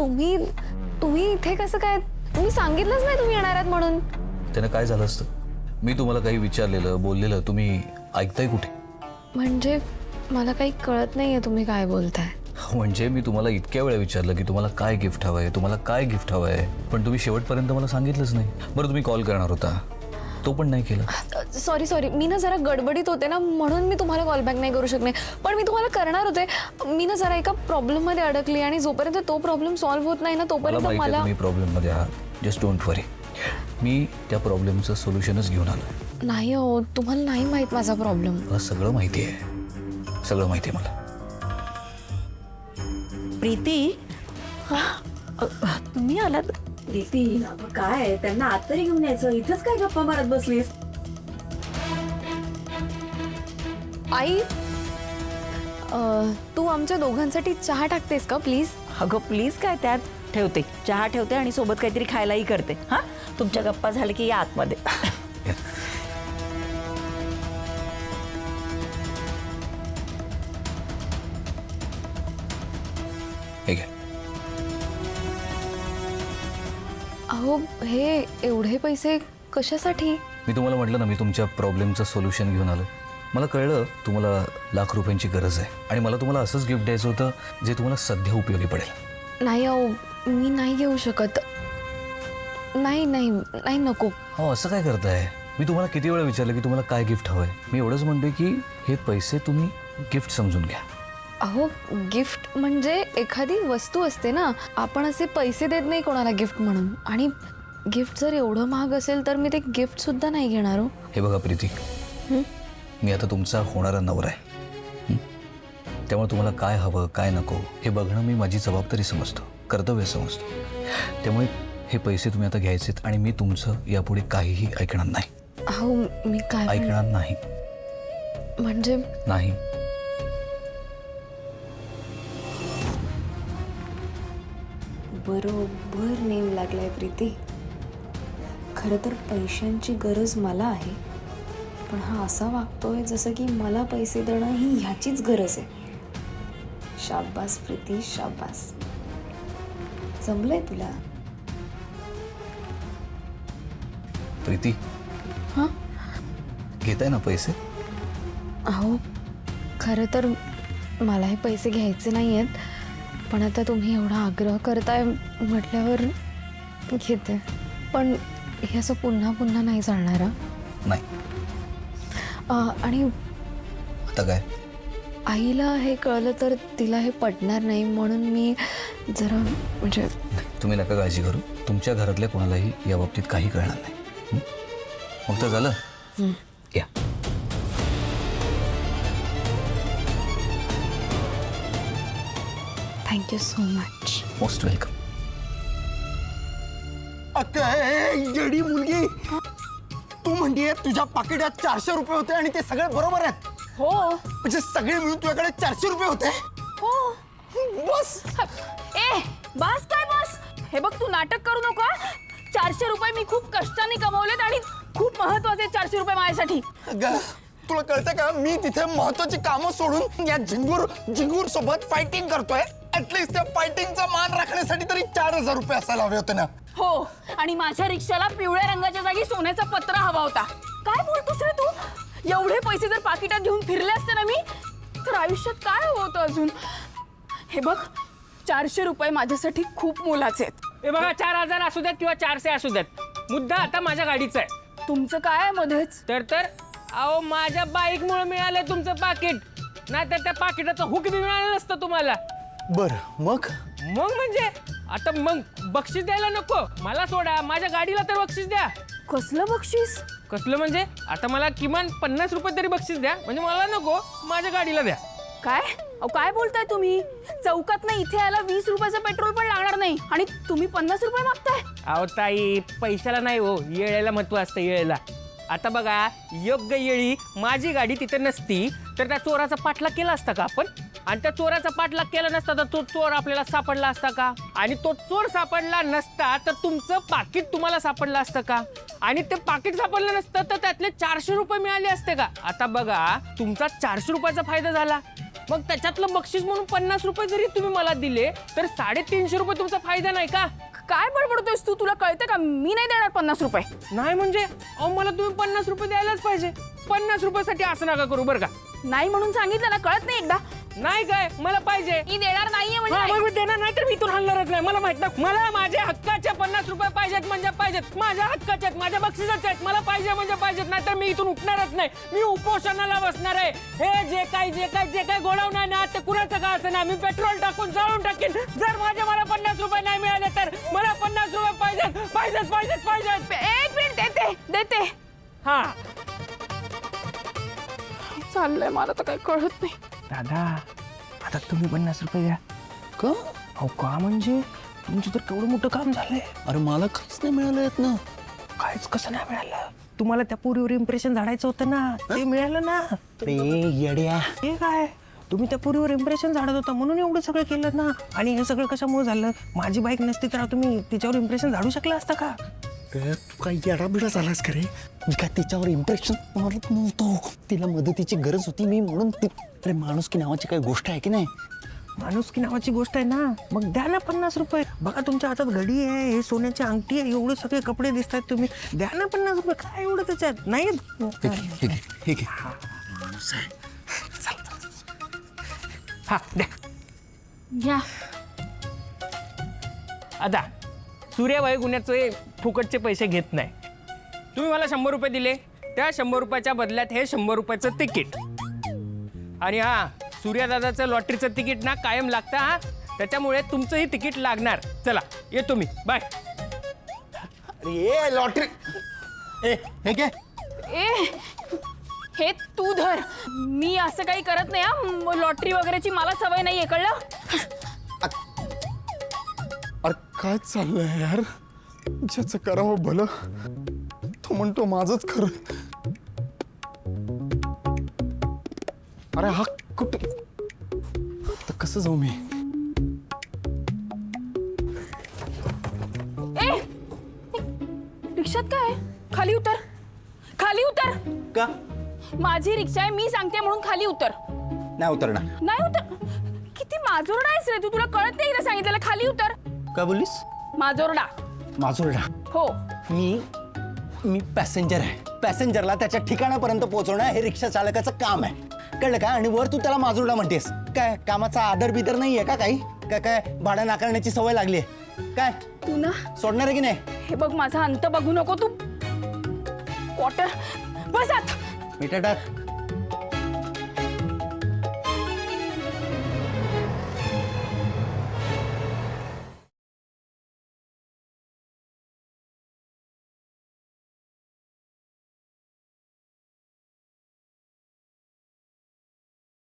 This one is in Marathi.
तुम्ही तुम्ही इथे कसं काय? तुम्ही सांगितलंच नाही तुम्ही येणार आहात म्हणून. त्यानं काय झालं असतं? मी तुम्हाला काही विचारलेलं बोललेलं तुम्ही ऐकताय कुठे? म्हणजे मला काही कळत नाहीये तुम्ही काय बोलताय. म्हणजे मी तुम्हाला इतक्या वेळा विचारलं की तुम्हाला काय गिफ्ट हवंय, तुम्हाला काय गिफ्ट हवंय, पण तुम्ही शेवटपर्यंत मला सांगितलंच नाही. बरं तुम्ही कॉल करणार होता तो पण नाही केला. सॉरी मी ना जरा गडबडीत होते ना म्हणून मी तुम्हाला कॉल बॅक नाही करू शकले. पण मी तुम्हाला करणार होते. मी ना जरा एका प्रॉब्लेम मध्ये अडकली आणि जोपर्यंत तो प्रॉब्लेम सॉल्व्ह होत नाही ना तोपर्यंत मला तुम्ही प्रॉब्लेम मध्ये आहात. जस्ट डोंट वरी. मी त्या प्रॉब्लेमचं सोल्युशनच घेऊन आलो. नाही हो तुम्हाला नाही माहित माझा प्रॉब्लेम. मला सगळं माहिती आहे, सगळं माहिती आहे मला. प्रीती तुम्ही आलात. प्रीती काय त्यांना आत तरी घेऊन यायचं, इथंच काय गप्पा मारत बसलीस? आई तू आमच्या दोघांसाठी चहा टाकतेस का प्लीज? अगं प्लीज काय त्यात, ठेवते चहा ठेवते आणि सोबत काहीतरी खायलाही करते. हा तुमच्या गप्पा झाले की या आतमध्ये. ठीक आहे. अहो हे एवढे पैसे कशासाठी? मी तुम्हाला म्हटलं ना मी तुमच्या प्रॉब्लेमचं सोल्युशन घेऊन आलो. मला कळलं तुम्हाला लाख रुपयांची गरज आहे आणि मला तुम्हाला असंच गिफ्ट द्यायचं होतं जे तुम्हाला सध्या उपयोगी पडेल. नाही अहो मी नाही घेऊ शकत. नाही नाही नाही नको. हो असं काय करताय? मी तुम्हाला किती वेळा विचारलं की तुम्हाला काय गिफ्ट हवंय. मी एवढंच म्हणतोय की हे पैसे तुम्ही गिफ्ट समजून घ्या. अहो गिफ्ट म्हणजे एखादी वस्तू असते ना, आपण असे पैसे देत नाही कोणाला गिफ्ट म्हणून. आणि गिफ्ट जर एवढं महाग असेल तर मी ते गिफ्ट सुद्धा नाही घेणार हो. हे बघा प्रीती, मी आता तुमचा होणारा नवरा आहे. त्यामुळे तुम्हाला काय हवं काय नको हे बघणं मी माझी जबाबदारी समजतो, कर्तव्य समजतो. त्यामुळे हे पैसे तुम्ही आता घ्यायचेत आणि मी तुमचं यापुढे काहीही ऐकणार नाही. अहो मी काय ऐकणार नाही. म्हणजे नाही. बरोबर नेम लागलाय प्रीती. खरं तर पैशांची गरज मला आहे, पण हा असा वागतोय जसं की मला पैसे देणं ही ह्याचीच गरज आहे. शाबास प्रीती शाबास, जमलंय तुला. प्रीती हां घेताय ना पैसे? अहो खरं तर मला हे पैसे घ्यायचे नाही आहेत, पण आता तुम्ही एवढा आग्रह करताय म्हटल्यावर घेते. पण हे असं पुन्हा पुन्हा नाही चालणार हं. नाही. आणि आता काय? आईला हे कळलं तर तिला हे पटणार नाही, म्हणून मी जरा म्हणजे तुम्ही नका काळजी करू. तुमच्या घरातल्या कोणालाही या बाबतीत काही कळणार नाही. मग तर झालं. या thank you so much. Most welcome. येडी मुलगी, तू म्हणतीये तुझ्या पाकिटात 400 रुपये होते आणि ते सगळे बरोबर आहेत? हो म्हणजे सगळे मिळून तुझ्याकडे 400 रुपये होते? हो. बस. ए बस काय बस, हे बघ तू नाटक करू नको. 400 रुपये मी खूप कष्टाने कमवलेत आणि खूप महत्वाचे 400 रुपये माझ्यासाठी. अगं, तुला कळतंय का मी तिथे महत्वाची कामं सोडून या झिंगूर सोबत फायटिंग करतोय. ऍटलीस्ट त्या फायटिंगचा मान राखण्यासाठी तरी 4000 रुपये असायला हवे होते ना. हो, आणि माझ्या रिक्षाला पिवळ्या रंगाच्या जागी सोन्याचा पत्रा हवा होता. काय बोलतोस रे तू? एवढे पैसे जर पाकिटात घेऊन फिरले असते ना मी, तर आयुष्यात काय हवं होतं अजून? हे बघ 400 रुपये माझ्यासाठी खूप मोलाचे आहेत. हे बघा 4000 असू द्यात किंवा 400 असू द्यात, मुद्दा आता माझ्या गाडीचा आहे. तुमचं काय आहे मध्येच? तर अहो माझ्या बाईकमुळे मिळालंय तुमचं पाकिट, नाहीतर त्या पाकिटाचं हुक बी मिळालं नसतं तुम्हाला. बर मग म्हणजे आता मग बक्षीस द्यायला नको मला, सोडा माझ्या गाडीला तर बक्षीस द्या. कसलं बक्षीस? कसलं म्हणजे आता मला किमान 50 रुपये तरी बक्षीस द्या, म्हणजे मला नको माझ्या गाडीला द्या. काय? अहो काय बोलताय तुम्ही? चौकात ना इथे यायला 20 रुपयाचं पेट्रोल पण लागणार नाही आणि तुम्ही 50 रुपये मागताय? अहो ताई पैशाला नाही हो, येळेला महत्व असतं. येळेला आता बघा, योग्य येळी माझी गाडी तिथे नसती तर त्या चोराचा पाठलाग केला असता का आपण? आणि त्या चोराचा पाठलाग केला नसता तर तो चोर आपल्याला सापडला असता का? आणि तो चोर सापडला नसता तर तुमचं पाकिट तुम्हाला सापडलं असतं का? आणि ते पाकिट सापडलं नसतं तर त्यातले 400 रुपये मिळाले असते का? आता बघा, तुमचा 400 रुपयाचा फायदा झाला, मग त्याच्यातलं बक्षीस म्हणून 50 रुपये जरी तुम्ही मला दिले तर 350 रुपये तुमचा फायदा नाही का? काय बडबडतोयस तू? तुला कळतं का मी नाही देणार 50 रुपये. नाही म्हणजे अहो मला तुम्ही 50 रुपये द्यायलाच पाहिजे. 50 रुपयासाठी असं नका करू बरं का. नाही म्हणून सांगितलं ना, कळत नाही एकदा. नाही काय मला पाहिजे. मी देणार नाहीये हा, म्हणजे मग मी देणार नाही तर मी इथून हलणारच नाही. मला माहित नाही. मला माझ्या हक्काचे 50 रुपये पाहिजेत म्हणजे पाहिजेत. माझ्या हक्काचे आहेत, माझ्या बक्षिसाचे आहेत. मला पाहिजे म्हणजे पाहिजेत, नाही तर मी इथून उठणारच नाही. मी उपोषणाला बसणार आहे. हे जे काही गोडाऊन आहे ना ते कुणाचं का असं ना मी पेट्रोल टाकून जाळून टाकेन. जर मला 50 रुपये नाही मिळाले तर मला 50 रुपये पाहिजेत. एक मिनिट देते. हा चाललंय मला तर काही कळत नाही. दादा आता तुम्ही 50 रुपये द्या. का? अहो का म्हणजे तुमचं तर केवढं मोठं काम झालंय. अरे मला काहीच नाही मिळालं आहेत ना. काहीच कसं नाही मिळालं? तुम्हाला त्या पोरीवर इम्प्रेशन झाडायचं होतं ना, ते मिळालं ना. रे येड्या, हे काय तुम्ही त्या पोरीवर इम्प्रेशन झाडत होता म्हणून एवढं सगळं केलं ना. आणि हे सगळं कशामुळे झालं? माझी बाईक नसती तर तुम्ही तिच्यावर इम्प्रेशन झाडू शकला असता का? तू काय येडाबिडा झालास का रे? मी काय तिच्यावर इम्प्रेशन मारत नव्हतो. तिला मदतीची गरज होती मी म्हणून ती. अरे माणूस की नावाची काही गोष्ट आहे की नाही? माणूस की नावाची गोष्ट आहे ना. मग द्या ना 50 रुपये. बघा तुमच्या हातात घडी आहे, हे सोन्याची अंगठी आहे, एवढे सगळे कपडे दिसत आहेत. तुम्ही द्या ना 50 रुपये. काय एवढं त्याच्यात नाही? ठीक आहे. हा द्या. घ्या. आता सूर्यबाई गुन्ह्याचे फुकटचे पैसे घेत नाही. तुम्ही मला 100 रुपये दिले, त्या 100 रुपयाच्या बदल्यात हे 100 रुपयाचं तिकीट. आणि हा सूर्यदादाचं लॉटरीचं तिकीट ना कायम लागतं हा, त्याच्यामुळे तुमचंही तिकीट लागणार. चला येतो मी, बाय. अरे लॉटरी हे काय? हे तू धर. मी असं काही करत नाही हा. लॉटरी वगैरेची मला सवय नाहीये, कळलं? अरे काय चाललंय यार? ज्याचं करावं भलं तो म्हणतो माझंच खरं. अरे हा कुठे तर कसं जाऊ मी? रिक्षात काय? खाली उतर. का माझी रिक्षा आहे, मी सांगते म्हणून खाली उतर. नाही उतरणार? नाही उतर. किती माजोरडा आहेस रे तू? तुला कळत नाही ना सांगितलेलं? खाली उतर. काय बोललीस? माजोरडा. माजोरडा? हो. मी पॅसेंजर आहे. पॅसेंजरला त्याच्या ठिकाणापर्यंत पोहोचवणं हे रिक्षा चालकाचं काम आहे, कळलं का? आणि वर तू त्याला माजोरडा म्हणतेस काय? कामाचा आदर बिदर नाहीये का काही? काय भाडं नाकारण्याची सवय लागली आहे काय? तू ना सोडणार आहे की नाही? हे बघ, माझा अंत बघू नको तू. क्वार्टर बस आत. मीटर टाक.